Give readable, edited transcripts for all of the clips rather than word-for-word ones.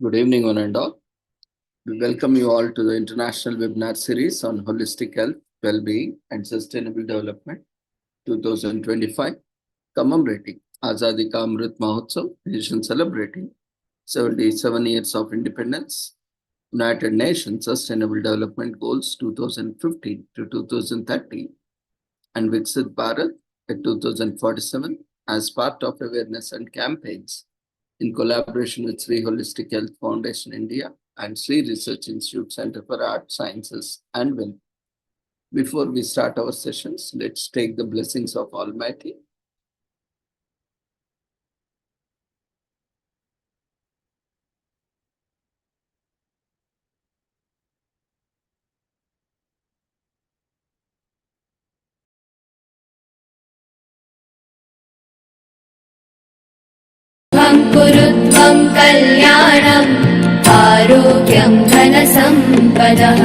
Good evening, one and all. We welcome you all to the international webinar series on holistic health, well-being, and sustainable development 2025, commemorating Azadi Ka Amrit Mahotsav, nation celebrating 77 years of independence, United Nations Sustainable Development Goals 2015 to 2030, and Viksit Bharat at 2047 as part of awareness and campaigns in collaboration with Sri Holistic Health Foundation India and Sri Research Institute Center for Art Sciences and Well. Before we start our sessions, let's take the blessings of Almighty. कुरुत्वं कल्याणम् आरोग्यं धनसम्पदः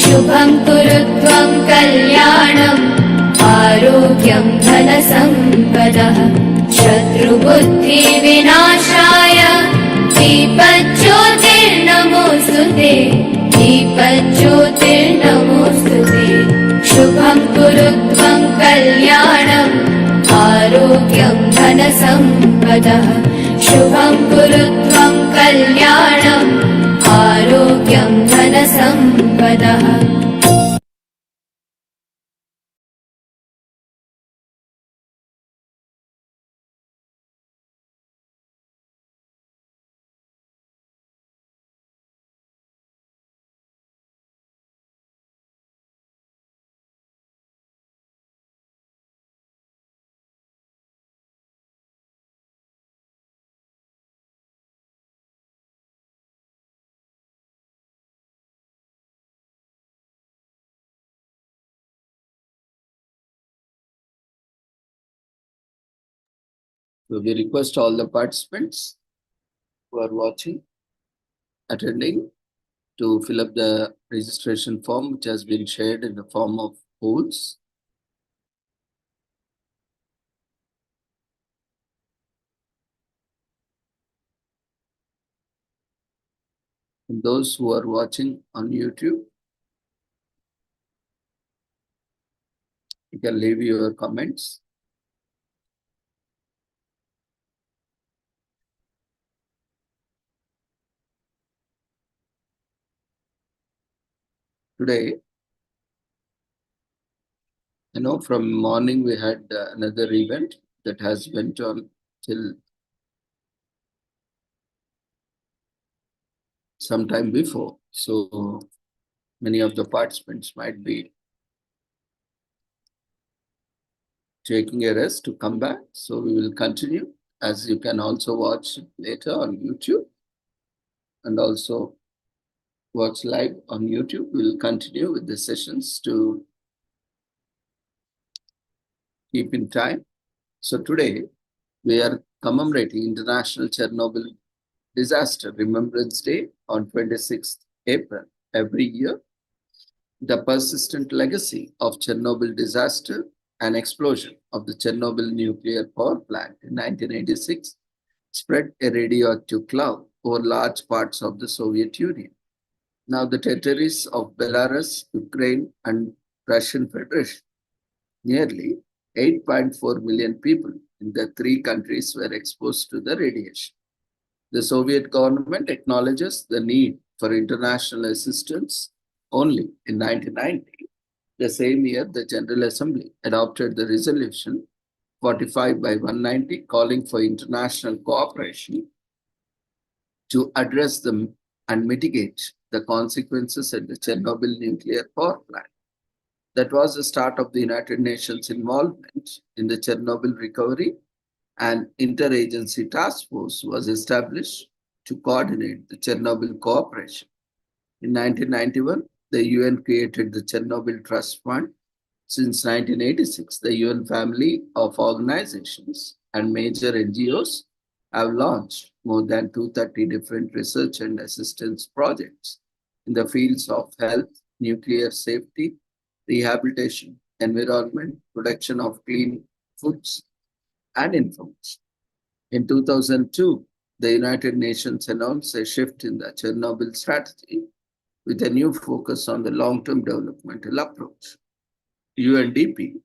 शुभं कुरुत्वं कल्याणम् आरोग्यं धनसम्पदः शत्रुबुद्धिविनाशाय दीपज्योतिर्नमोऽस्तुते दीपज्योतिर्नमोऽस्तुते शुभं कुरुत्वं कल्याणम् आरोग्यं धनसम्पदः शुभं कुरुत्वं कल्याणम् आरोग्यं धनसम्पदः So we request all the participants who are watching, attending, to fill up the registration form which has been shared in the form of polls. And those who are watching on YouTube, you can leave your comments. Today, from morning we had another event that has went on till sometime before. So many of the participants might be taking a rest to come back. So we will continue, as you can also watch later on YouTube and also watch live on YouTube. We will continue with the sessions to keep in time. So today we are commemorating International Chernobyl Disaster Remembrance Day on 26th April every year. The persistent legacy of Chernobyl disaster and explosion of the Chernobyl nuclear power plant in 1986 spread a radioactive cloud over large parts of the Soviet Union. Now the territories of Belarus, Ukraine, and Russian Federation, nearly 8.4 million people in the three countries were exposed to the radiation. The Soviet government acknowledges the need for international assistance only in 1990. The same year, the General Assembly adopted the resolution 45 by 190 calling for international cooperation to address them and mitigate the consequences at the Chernobyl nuclear power plant. That was the start of the United Nations involvement in the Chernobyl recovery. An interagency task force was established to coordinate the Chernobyl cooperation. In 1991, the UN created the Chernobyl Trust Fund. Since 1986, the UN family of organizations and major NGOs have launched more than 230 different research and assistance projects in the fields of health, nuclear safety, rehabilitation, environment, production of clean foods, and information. In 2002, the United Nations announced a shift in the Chernobyl strategy with a new focus on the long-term developmental approach. UNDP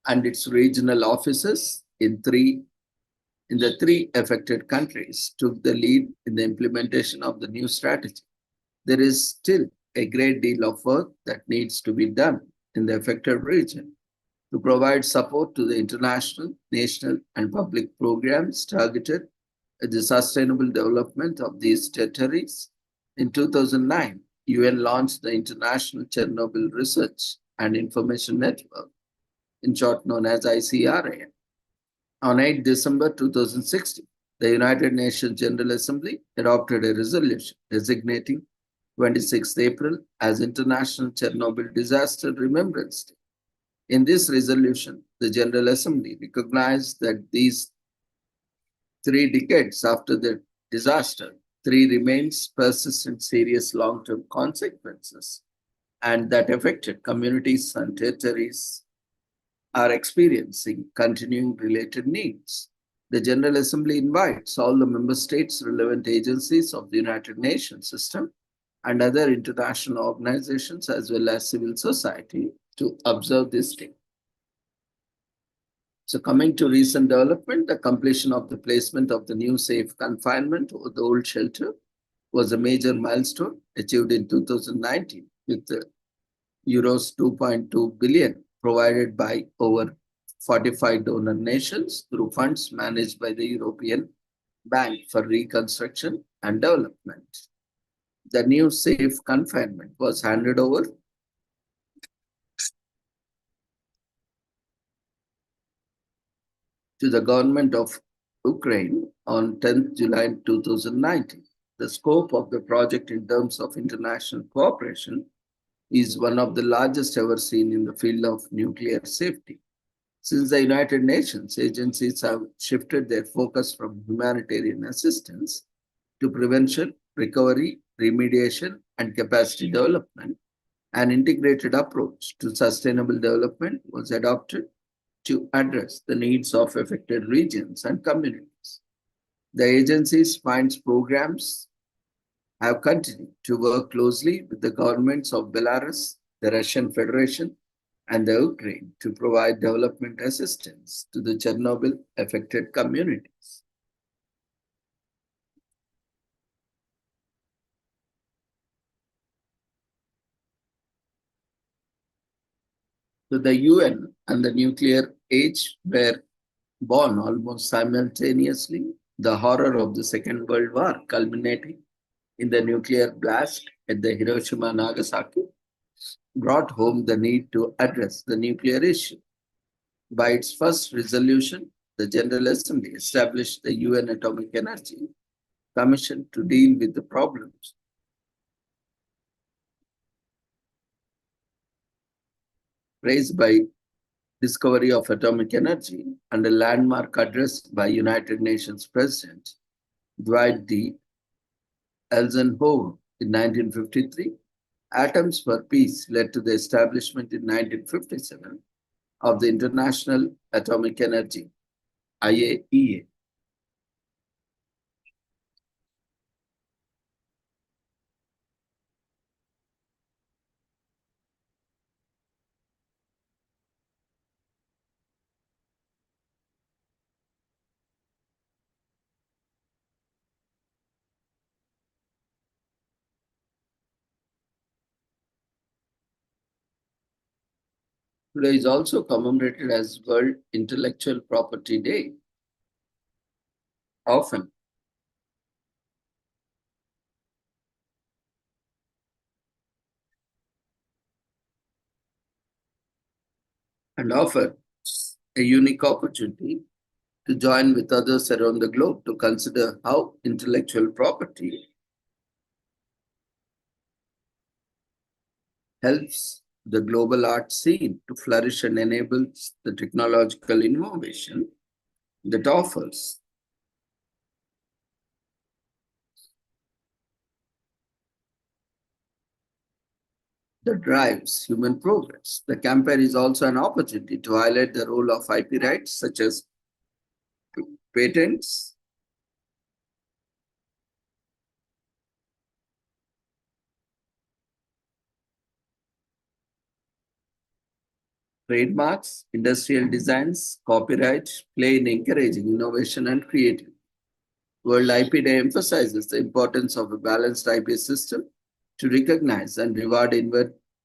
and its regional offices in the three affected countries took the lead in the implementation of the new strategy. There is still a great deal of work that needs to be done in the affected region to provide support to the international, national, and public programs targeted at the sustainable development of these territories. In 2009, UN launched the International Chernobyl Research and Information Network, in short known as ICRA. On 8 December 2016, the United Nations General Assembly adopted a resolution designating 26th April as International Chernobyl Disaster Remembrance Day. In this resolution, the General Assembly recognized that these 3 decades after the disaster, 3 remains persistent serious long-term consequences and that affected communities and territories are experiencing continuing related needs. The General Assembly invites all the member states, relevant agencies of the United Nations system, and other international organizations as well as civil society to observe this day. So coming to recent development, the completion of the placement of the new safe confinement or the old shelter was a major milestone achieved in 2019 with the euros 2.2 billion provided by over 45 donor nations through funds managed by the European Bank for Reconstruction and Development. The new safe confinement was handed over to the government of Ukraine on 10th July 2019. The scope of the project in terms of international cooperation is one of the largest ever seen in the field of nuclear safety. Since the United Nations agencies have shifted their focus from humanitarian assistance to prevention, recovery, remediation, and capacity development, an integrated approach to sustainable development was adopted to address the needs of affected regions and communities. The agency's finds programs have continued to work closely with the governments of Belarus, the Russian Federation, and the Ukraine to provide development assistance to the Chernobyl affected communities. So the UN and the nuclear age were born almost simultaneously. The horror of the Second World War culminating in the nuclear blast at the Hiroshima and Nagasaki brought home the need to address the nuclear issue. By its first resolution, the General Assembly established the UN Atomic Energy Commission to deal with the problems raised by discovery of atomic energy and a landmark address by United Nations President Dwight D. Eisenhower in 1953. Atoms for Peace led to the establishment in 1957 of the International Atomic Energy, IAEA. Today is also commemorated as World Intellectual Property Day. Often, and offer a unique opportunity to join with others around the globe to consider how intellectual property helps the global art scene to flourish and enables the technological innovation that offers that drives human progress. The campaign is also an opportunity to highlight the role of IP rights such as patents Trademarks, industrial designs, copyright play in encouraging innovation and creativity. World IP Day emphasizes the importance of a balanced IP system to recognize and reward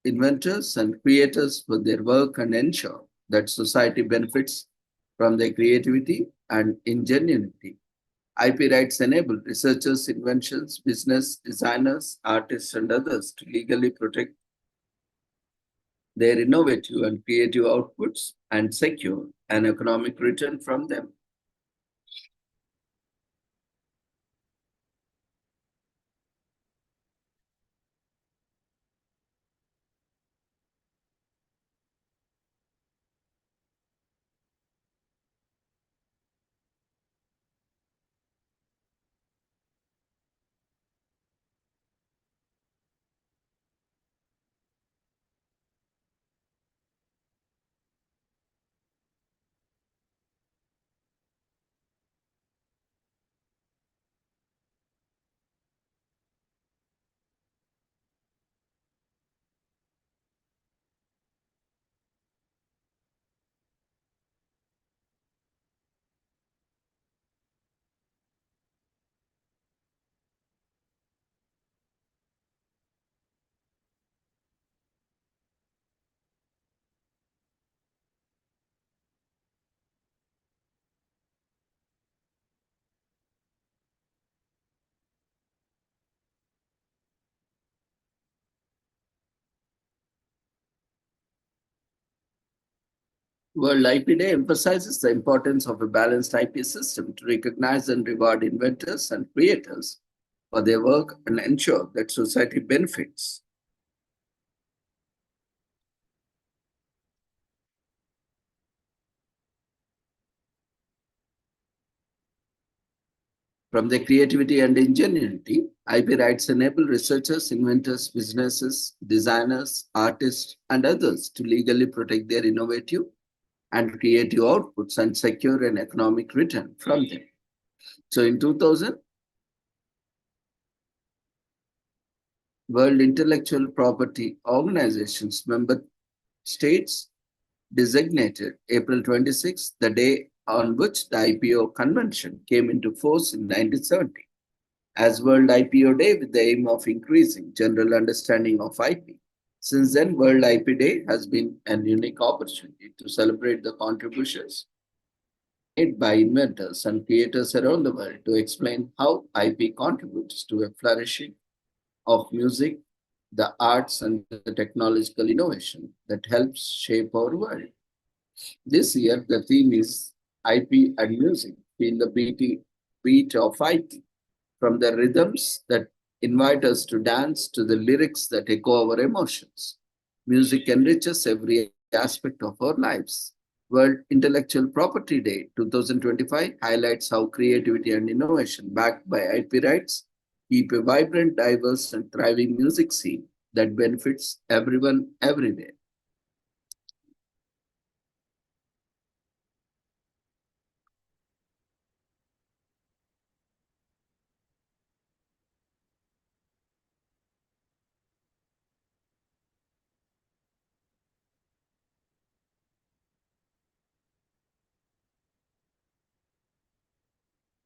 inventors and creators for their work and ensure that society benefits from their creativity and ingenuity. IP rights enable researchers, inventions, business, designers, artists, and others to legally protect their innovative and creative outputs and secure an economic return from them. World IP Day emphasizes the importance of a balanced IP system to recognize and reward inventors and creators for their work and ensure that society benefits from their creativity and ingenuity. IP rights enable researchers, inventors, businesses, designers, artists, and others to legally protect their innovative and creative outputs and secure an economic return from them. So in 2000, World Intellectual Property Organization's member states designated April 26, the day on which the IPO convention came into force in 1970, as World IPO Day with the aim of increasing general understanding of IP. Since then, World IP Day has been an unique opportunity to celebrate the contributions made by inventors and creators around the world to explain how IP contributes to a flourishing of music, the arts, and the technological innovation that helps shape our world. This year, the theme is IP and music, feel the beat of IP, from the rhythms that invite us to dance to the lyrics that echo our emotions. Music enriches every aspect of our lives. World Intellectual Property Day 2025 highlights how creativity and innovation backed by IP rights keep a vibrant, diverse, and thriving music scene that benefits everyone everywhere.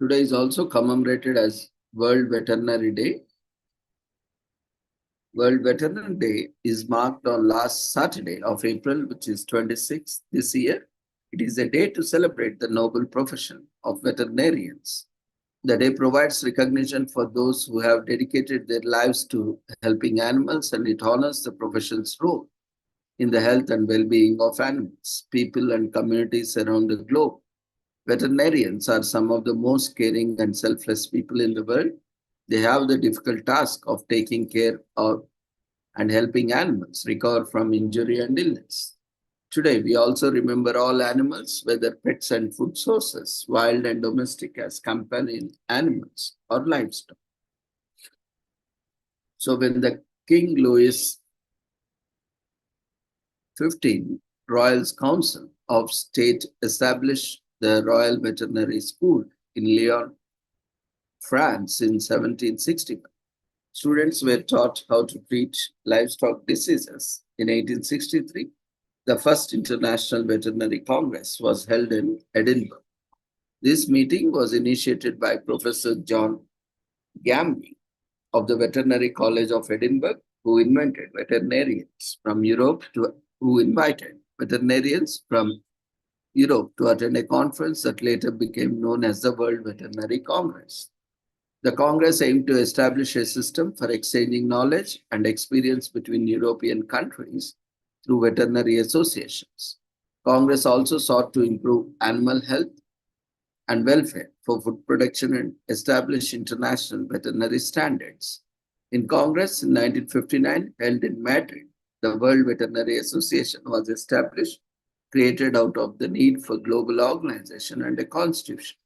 Today is also commemorated as World Veterinary Day. World Veterinary Day is marked on last Saturday of April, which is 26th this year. It is a day to celebrate the noble profession of veterinarians. The day provides recognition for those who have dedicated their lives to helping animals, and it honors the profession's role in the health and well-being of animals, people, and communities around the globe. Veterinarians are some of the most caring and selfless people in the world. They have the difficult task of taking care of and helping animals recover from injury and illness. Today, we also remember all animals, whether pets and food sources, wild and domestic, as companion animals or livestock. So, when the King Louis XV Royal Council of State established the Royal Veterinary School in Lyon, France in 1761. Students were taught how to treat livestock diseases. In 1863, The first International Veterinary Congress was held in Edinburgh. This meeting was initiated by Professor John Gamby of the Veterinary College of Edinburgh, who invited veterinarians from Europe to attend a conference that later became known as the World Veterinary Congress. The Congress aimed to establish a system for exchanging knowledge and experience between European countries through veterinary associations. Congress also sought to improve animal health and welfare for food production and establish international veterinary standards. In Congress in 1959, held in Madrid, the World Veterinary Association was established, created out of the need for global organization and a constitution.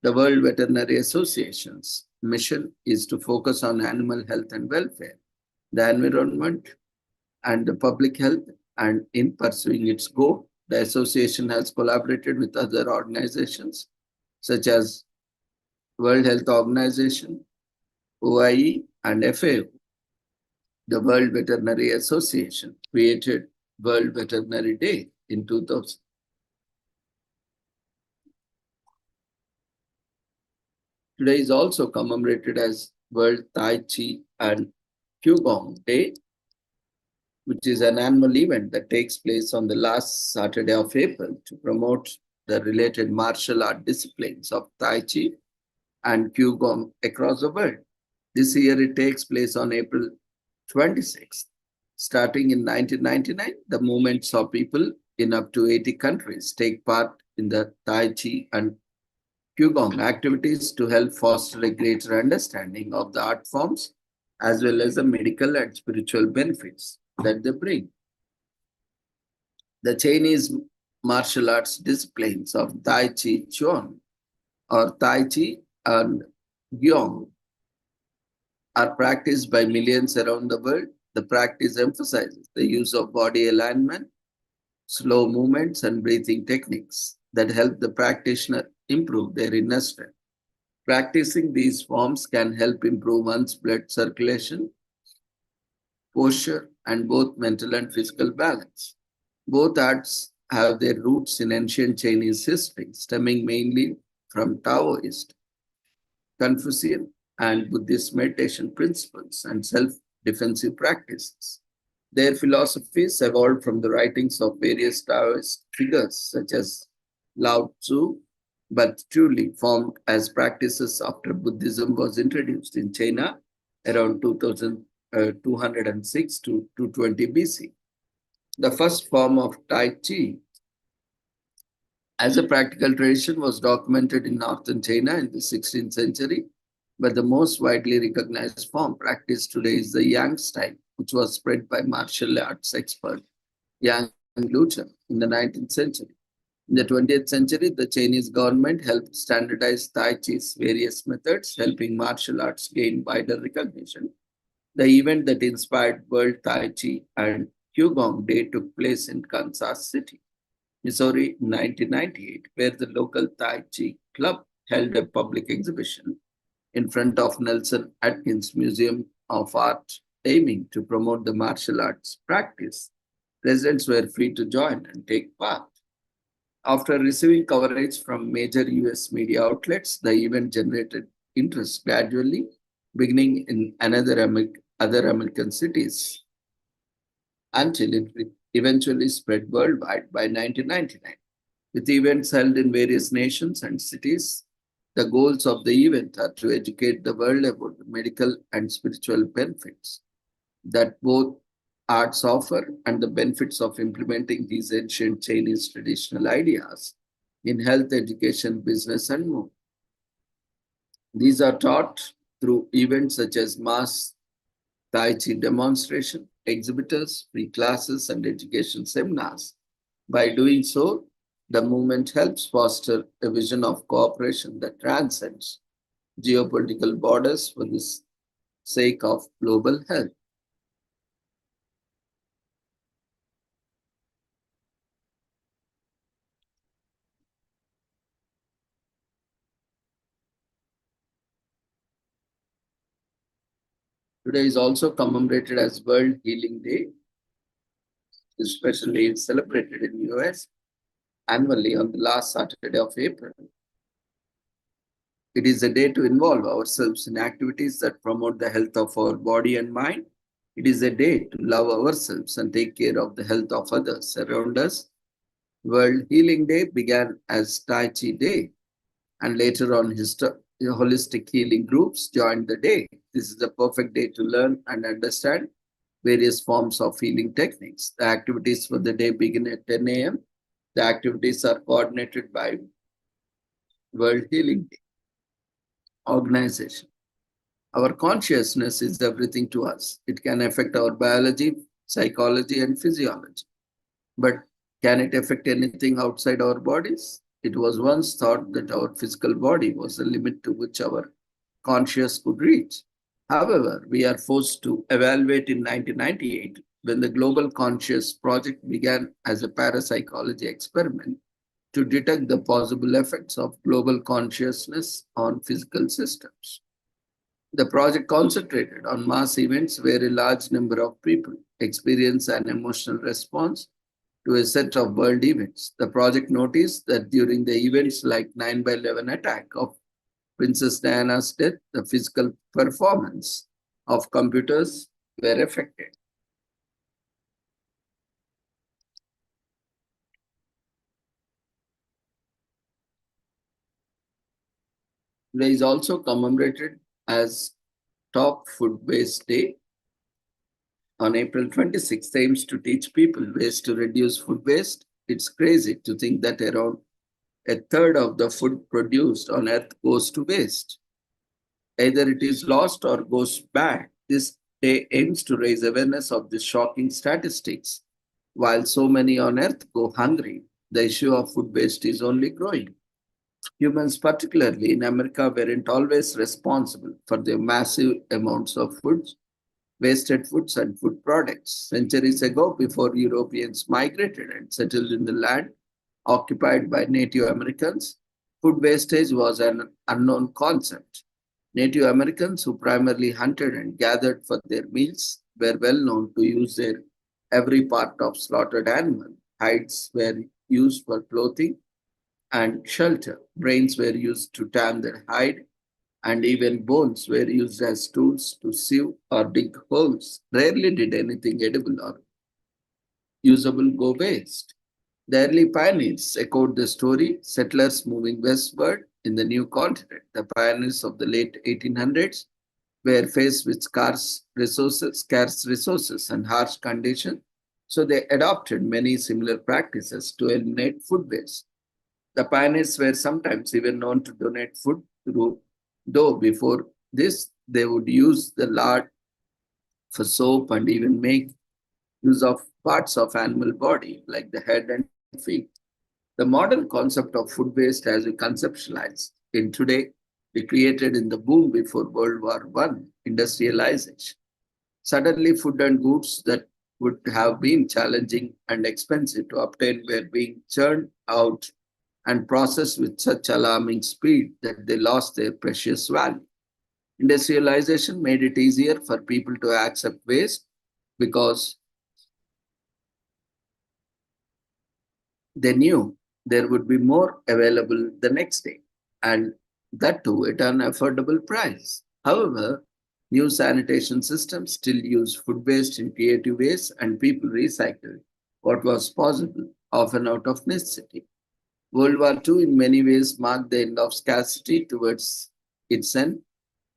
The World Veterinary Association's mission is to focus on animal health and welfare, the environment, and the public health. And in pursuing its goal, the association has collaborated with other organizations such as World Health Organization, OIE, and FAO. The World Veterinary Association created World Veterinary Day in 2000. Today is also commemorated as World Tai Chi and Qigong Day, which is an annual event that takes place on the last Saturday of April to promote the related martial art disciplines of Tai Chi and Qigong across the world. This year it takes place on April 26th. Starting in 1999, the movement saw people in up to 80 countries take part in the Tai Chi and Qigong activities to help foster a greater understanding of the art forms as well as the medical and spiritual benefits that they bring. The Chinese martial arts disciplines of Tai Chi Chuan or Tai Chi and Gyong are practiced by millions around the world. The practice emphasizes the use of body alignment, slow movements, and breathing techniques that help the practitioner improve their inner strength. Practicing these forms can help improve one's blood circulation, posture, and both mental and physical balance. Both arts have their roots in ancient Chinese history, stemming mainly from Taoist, Confucian, and Buddhist meditation principles and self-defensive practices. Their philosophies evolved from the writings of various Taoist figures such as Lao Tzu, but truly formed as practices after Buddhism was introduced in China around 2206 to 220 BC. The first form of Tai Chi as a practical tradition was documented in northern China in the 16th century, but the most widely recognized form practiced today is the Yang style, which was spread by martial arts expert Yang Luchan in the 19th century. In the 20th century, the Chinese government helped standardize Tai Chi's various methods, helping martial arts gain wider recognition. The event that inspired World Tai Chi and Qigong Day took place in Kansas City, Missouri in 1998, where the local Tai Chi club held a public exhibition in front of Nelson Atkins Museum of Art, aiming to promote the martial arts practice. Residents were free to join and take part. After receiving coverage from major US media outlets, the event generated interest gradually, beginning in other American cities until it eventually spread worldwide by 1999. With events held in various nations and cities, the goals of the event are to educate the world about the medical and spiritual benefits that both arts offer and the benefits of implementing these ancient Chinese traditional ideas in health, education, business, and more. These are taught through events such as mass Tai Chi demonstration, exhibitors, free classes, and education seminars. By doing so, the movement helps foster a vision of cooperation that transcends geopolitical borders for the sake of global health. Today is also commemorated as World Healing Day. especially celebrated in US annually on the last Saturday of April. It is a day to involve ourselves in activities that promote the health of our body and mind. It is a day to love ourselves and take care of the health of others around us. World Healing Day began as Tai Chi Day, and later on, holistic healing groups joined the day. This is a perfect day to learn and understand various forms of healing techniques. The activities for the day begin at 10 a.m. The activities are coordinated by World Healing Day organization. Our consciousness is everything to us. It can affect our biology, psychology, and physiology. But can it affect anything outside our bodies? It was once thought that our physical body was the limit to which our conscious could reach. However, we are forced to evaluate in 1998 when the Global Conscious Project began as a parapsychology experiment to detect the possible effects of global consciousness on physical systems. The project concentrated on mass events where a large number of people experience an emotional response to a set of world events. The project noticed that during the events like 9/11 attack of Princess Diana's death, the physical performance of computers were affected. Today is also commemorated as Top Food Waste Day. On April 26th, aims to teach people ways to reduce food waste. It's crazy to think that around a third of the food produced on earth goes to waste. Either it is lost or goes bad. This day aims to raise awareness of these shocking statistics. While so many on earth go hungry, the issue of food waste is only growing. Humans, particularly in America, weren't always responsible for the massive amounts of foods, wasted foods, and food products. Centuries ago, before Europeans migrated and settled in the land occupied by Native Americans, food wastage was an unknown concept. Native Americans, who primarily hunted and gathered for their meals, were well known to use their every part of slaughtered animal. Hides were used for clothing and shelter. Brains were used to tan their hide, and even bones were used as tools to sieve or dig holes. Rarely did anything edible or usable go waste. The early pioneers echoed the story, settlers moving westward in the new continent. The pioneers of the late 1800s were faced with scarce resources and harsh conditions, so they adopted many similar practices to eliminate food waste. The pioneers were sometimes even known to donate food through, though before this, they would use the lard for soap and even make use of parts of animal body like the head and feet. The modern concept of food waste as we conceptualize in today, we created in the boom before World War I, industrialization. Suddenly, food and goods that would have been challenging and expensive to obtain were being churned out and processed with such alarming speed that they lost their precious value. Industrialization made it easier for people to accept waste because they knew there would be more available the next day, and that too at an affordable price. However, new sanitation systems still use food waste in creative ways, and people recycle what was possible, often out of necessity. World War II, in many ways, marked the end of scarcity towards its end,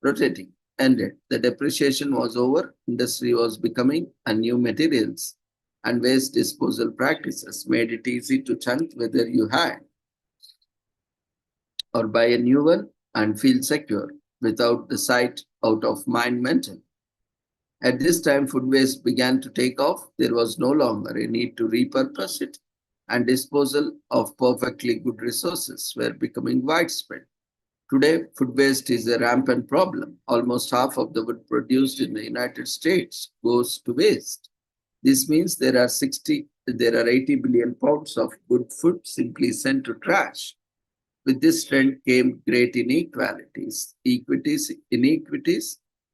rotating ended. The depreciation was over, industry was becoming, and new materials and waste disposal practices made it easy to chunk whether you had or buy a new one and feel secure without the sight out of mind mental. At this time, food waste began to take off. There was no longer a need to repurpose it, and disposal of perfectly good resources were becoming widespread. Today, food waste is a rampant problem. Almost half of the food produced in the United States goes to waste. This means there are 80 billion pounds of good food simply sent to trash. With this trend came great inequities,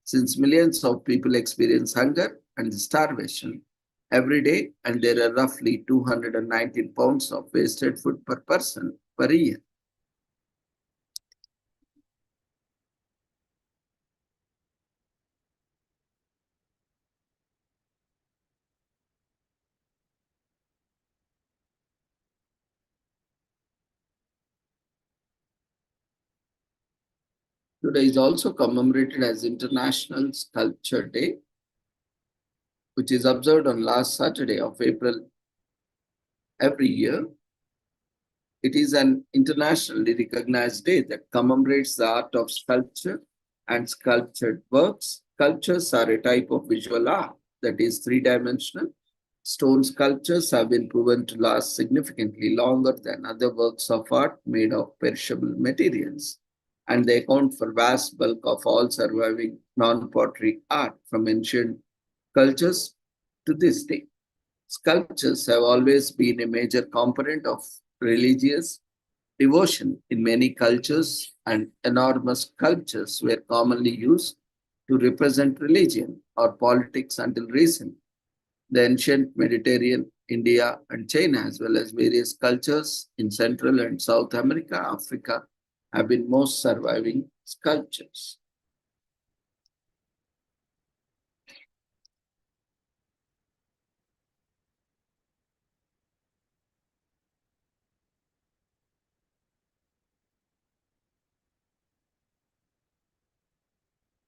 since millions of people experience hunger and starvation. every day, and there are roughly 219 pounds of wasted food per person per year. Today is also commemorated as International Sculpture Day, which is observed on last Saturday of April every year. It is an internationally recognized day that commemorates the art of sculpture and sculptured works. Sculptures are a type of visual art that is three-dimensional. Stone sculptures have been proven to last significantly longer than other works of art made of perishable materials, and they account for vast bulk of all surviving non-pottery art from ancient cultures to this day. Sculptures have always been a major component of religious devotion in many cultures, and enormous sculptures were commonly used to represent religion or politics until recently. The ancient Mediterranean, India, and China, as well as various cultures in Central and South America, Africa, have been most surviving sculptures.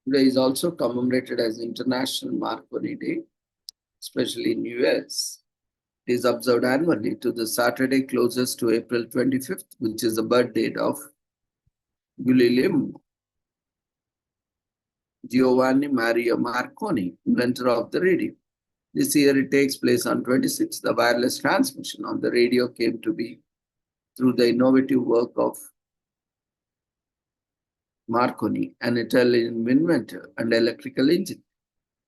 Today is also commemorated as International Marconi Day, especially in US. It is observed annually to the Saturday closest to April 25th, which is the birth date of Guglielmo Giovanni Maria Marconi, inventor of the radio. This year it takes place on 26th. The wireless transmission on the radio came to be through the innovative work of Marconi, an Italian inventor and electrical engineer.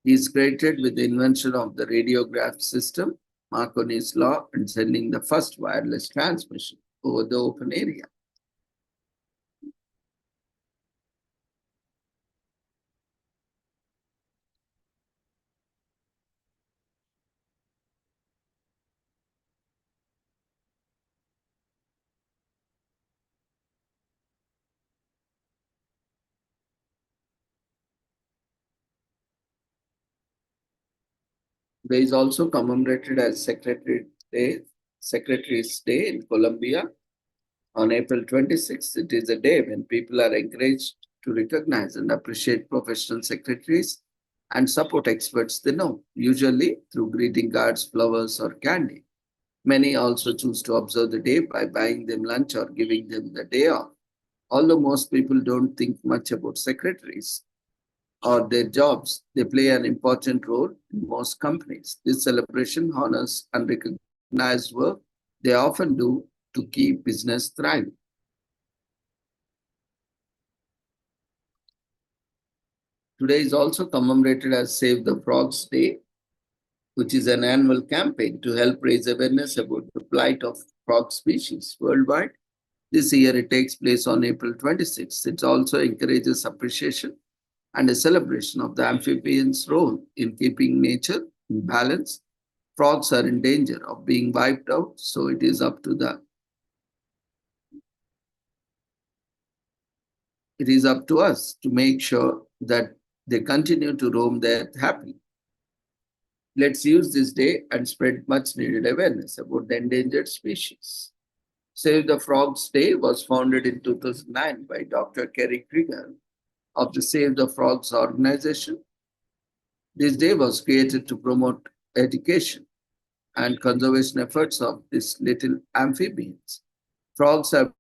He is credited with the invention of the radiograph system, Marconi's law, and sending the first wireless transmission over the open area. There is also commemorated as Secretary's Day in Colombia on April 26th. It is a day when people are encouraged to recognize and appreciate professional secretaries and support experts they know, usually through greeting cards, flowers, or candy. Many also choose to observe the day by buying them lunch or giving them the day off. Although most people don't think much about secretaries or their jobs, they play an important role in most companies. This celebration honors unrecognized work they often do to keep business thriving. Today is also commemorated as Save the Frogs Day, which is an annual campaign to help raise awareness about the plight of frog species worldwide. This year it takes place on April 26th. It also encourages appreciation and a celebration of the amphibians' role in keeping nature in balance. Frogs are in danger of being wiped out, so it is up to us to make sure that they continue to roam the earth happily. Let's use this day and spread much needed awareness about the endangered species. Save the Frogs Day was founded in 2009 by Dr. Kerry Krieger of the Save the Frogs organization. This day was created to promote education and conservation efforts of these little amphibians. Frogs have